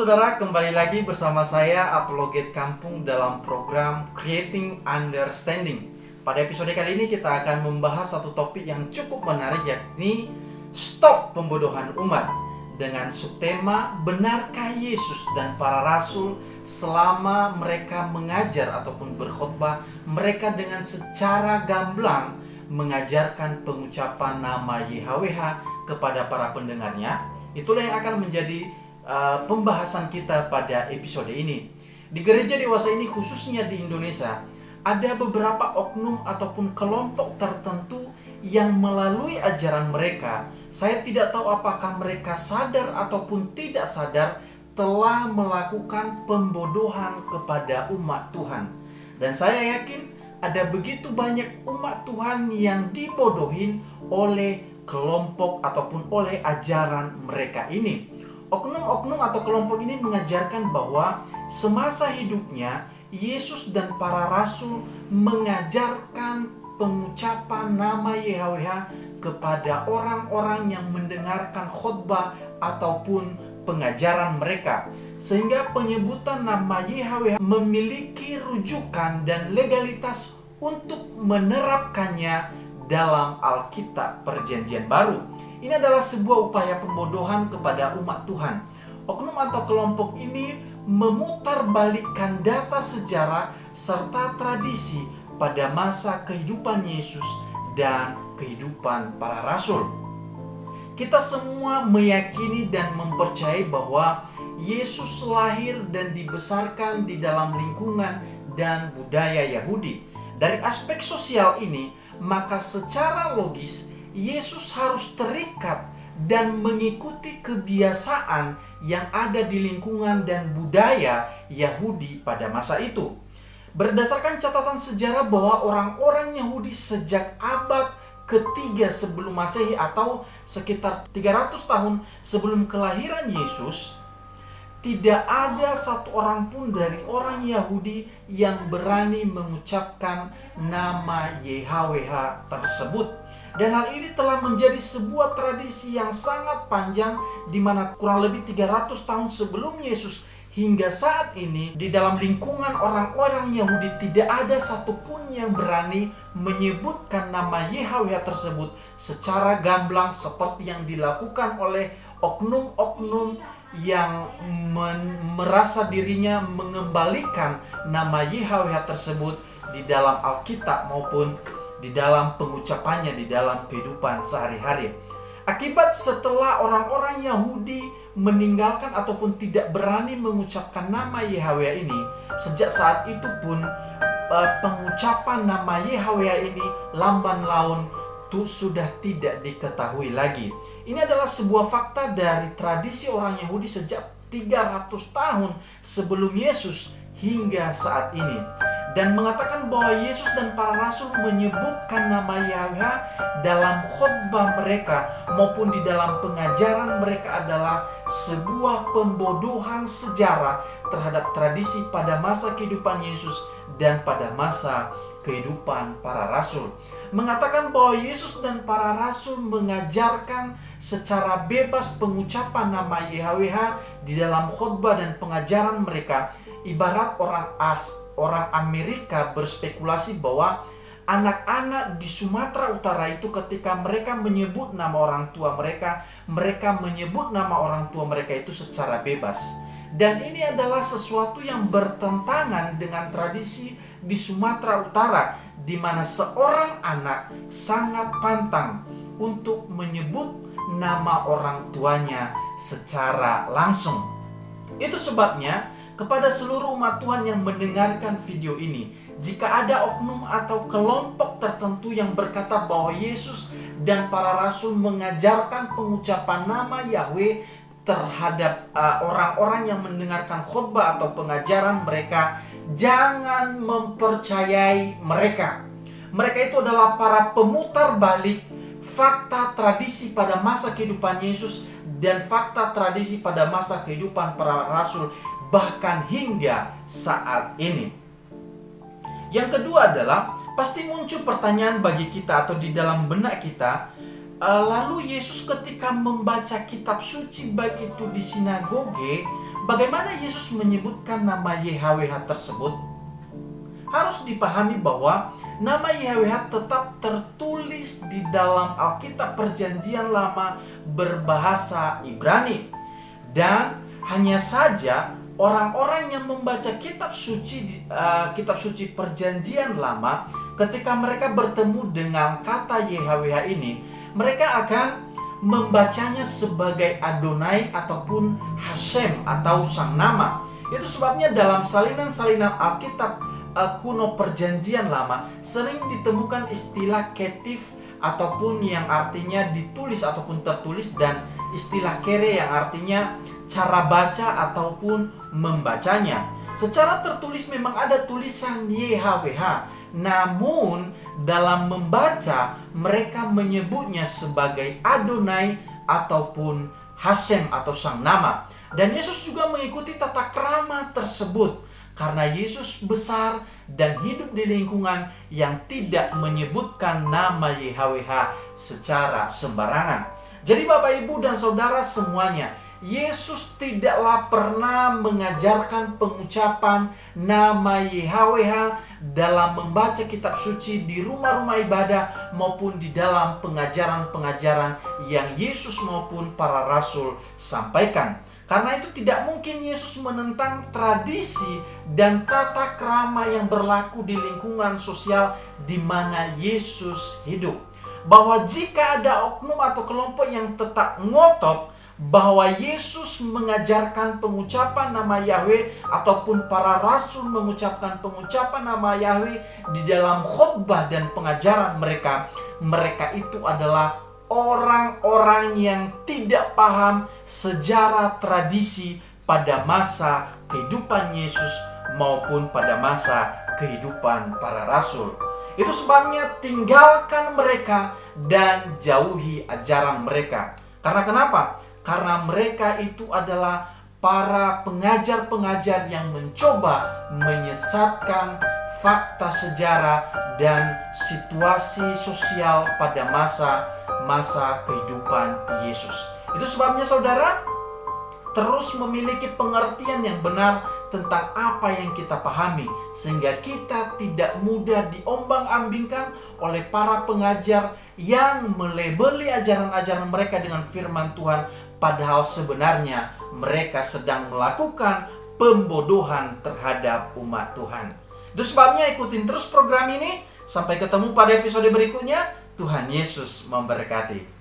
saudara, kembali lagi bersama saya Apologet Kampung dalam program Creating Understanding. Pada episode kali ini kita akan membahas satu topik yang cukup menarik, yakni Stop Pembodohan Umat, dengan subtema Benarkah Yesus dan para Rasul selama mereka mengajar ataupun berkhotbah, mereka dengan secara gamblang mengajarkan pengucapan nama YHWH kepada para pendengarnya. Itulah yang akan menjadi pembahasan kita pada episode ini. Di gereja dewasa ini, khususnya di Indonesia, ada beberapa oknum ataupun kelompok tertentu yang melalui ajaran mereka, saya tidak tahu apakah mereka sadar ataupun tidak sadar, telah melakukan pembodohan kepada umat Tuhan. Dan saya yakin ada begitu banyak umat Tuhan yang dibodohin oleh kelompok ataupun oleh ajaran mereka ini. Oknum-oknum atau kelompok ini mengajarkan bahwa semasa hidupnya Yesus dan para rasul mengajarkan pengucapan nama YHWH kepada orang-orang yang mendengarkan khotbah ataupun pengajaran mereka, sehingga penyebutan nama YHWH memiliki rujukan dan legalitas untuk menerapkannya dalam Alkitab Perjanjian Baru. Ini adalah sebuah upaya pembodohan kepada umat Tuhan. Oknum atau kelompok ini memutarbalikkan data sejarah serta tradisi pada masa kehidupan Yesus dan kehidupan para rasul. Kita semua meyakini dan mempercayai bahwa Yesus lahir dan dibesarkan di dalam lingkungan dan budaya Yahudi. Dari aspek sosial ini, maka secara logis Yesus harus terikat dan mengikuti kebiasaan yang ada di lingkungan dan budaya Yahudi pada masa itu. Berdasarkan catatan sejarah bahwa orang-orang Yahudi sejak abad ketiga sebelum Masehi atau sekitar 300 tahun sebelum kelahiran Yesus, tidak ada satu orang pun dari orang Yahudi yang berani mengucapkan nama YHWH tersebut. Dan hal ini telah menjadi sebuah tradisi yang sangat panjang, di mana kurang lebih 300 tahun sebelum Yesus hingga saat ini, di dalam lingkungan orang-orang Yahudi tidak ada satupun yang berani menyebutkan nama YHWH tersebut secara gamblang seperti yang dilakukan oleh oknum-oknum yang merasa dirinya mengembalikan nama YHWH tersebut di dalam Alkitab maupun di dalam pengucapannya di dalam kehidupan sehari-hari. Akibat setelah orang-orang Yahudi meninggalkan ataupun tidak berani mengucapkan nama YHWH ini, sejak saat itu pun pengucapan nama YHWH ini lamban laun sudah tidak diketahui lagi. Ini adalah sebuah fakta dari tradisi orang Yahudi sejak 300 tahun sebelum Yesus hingga saat ini, dan mengatakan bahwa Yesus dan para rasul menyebutkan nama YHWH dalam khotbah mereka maupun di dalam pengajaran mereka adalah sebuah pembodohan sejarah terhadap tradisi pada masa kehidupan Yesus dan pada masa kehidupan para rasul. Mengatakan bahwa Yesus dan para rasul mengajarkan secara bebas pengucapan nama YHWH di dalam khotbah dan pengajaran mereka, ibarat orang Amerika berspekulasi bahwa anak-anak di Sumatera Utara itu ketika mereka menyebut nama orang tua mereka, mereka menyebut nama orang tua mereka itu secara bebas. Dan ini adalah sesuatu yang bertentangan dengan tradisi di Sumatera Utara, di mana seorang anak sangat pantang untuk menyebut nama orang tuanya secara langsung. Itu sebabnya kepada seluruh umat Tuhan yang mendengarkan video ini, jika ada oknum atau kelompok tertentu yang berkata bahwa Yesus dan para rasul mengajarkan pengucapan nama Yahweh terhadap orang-orang yang mendengarkan khotbah atau pengajaran mereka, jangan mempercayai mereka. Mereka itu adalah para pemutar balik fakta tradisi pada masa kehidupan Yesus dan fakta tradisi pada masa kehidupan para rasul, bahkan hingga saat ini. Yang kedua adalah, pasti muncul pertanyaan bagi kita atau di dalam benak kita, lalu Yesus ketika membaca kitab suci baik itu di sinagoge Bagaimana Yesus menyebutkan nama YHWH tersebut? Harus dipahami bahwa nama YHWH tetap tertulis di dalam Alkitab Perjanjian Lama berbahasa Ibrani. Dan hanya saja orang-orang yang membaca kitab suci Perjanjian Lama, ketika mereka bertemu dengan kata YHWH ini, mereka akan membacanya sebagai Adonai ataupun Hashem atau Sang Nama. Itu sebabnya dalam salinan-salinan Alkitab kuno Perjanjian Lama sering ditemukan istilah ketif ataupun yang artinya ditulis ataupun tertulis, dan istilah kere yang artinya cara baca ataupun membacanya. Secara tertulis memang ada tulisan YHWH, namun dalam membaca mereka menyebutnya sebagai Adonai ataupun Hashem atau Sang Nama. Dan Yesus juga mengikuti tata krama tersebut karena Yesus besar dan hidup di lingkungan yang tidak menyebutkan nama YHWH secara sembarangan. Jadi Bapak, Ibu, dan Saudara semuanya, Yesus tidaklah pernah mengajarkan pengucapan nama YHWH dalam membaca kitab suci di rumah-rumah ibadah maupun di dalam pengajaran-pengajaran yang Yesus maupun para rasul sampaikan. Karena itu tidak mungkin Yesus menentang tradisi dan tata krama yang berlaku di lingkungan sosial di mana Yesus hidup. Bahwa jika ada oknum atau kelompok yang tetap ngotot bahwa Yesus mengajarkan pengucapan nama Yahweh ataupun para rasul mengucapkan pengucapan nama Yahweh di dalam khotbah dan pengajaran mereka, mereka itu adalah orang-orang yang tidak paham sejarah tradisi pada masa kehidupan Yesus maupun pada masa kehidupan para rasul. Itu sebabnya tinggalkan mereka dan jauhi ajaran mereka. Karena kenapa? Karena mereka itu adalah para pengajar-pengajar yang mencoba menyesatkan fakta sejarah dan situasi sosial pada masa kehidupan Yesus. Itu sebabnya saudara, terus memiliki pengertian yang benar tentang apa yang kita pahami, sehingga kita tidak mudah diombang-ambingkan oleh para pengajar yang melabeli ajaran-ajaran mereka dengan firman Tuhan, padahal sebenarnya mereka sedang melakukan pembodohan terhadap umat Tuhan. Itu sebabnya ikutin terus program ini. Sampai ketemu pada episode berikutnya. Tuhan Yesus memberkati.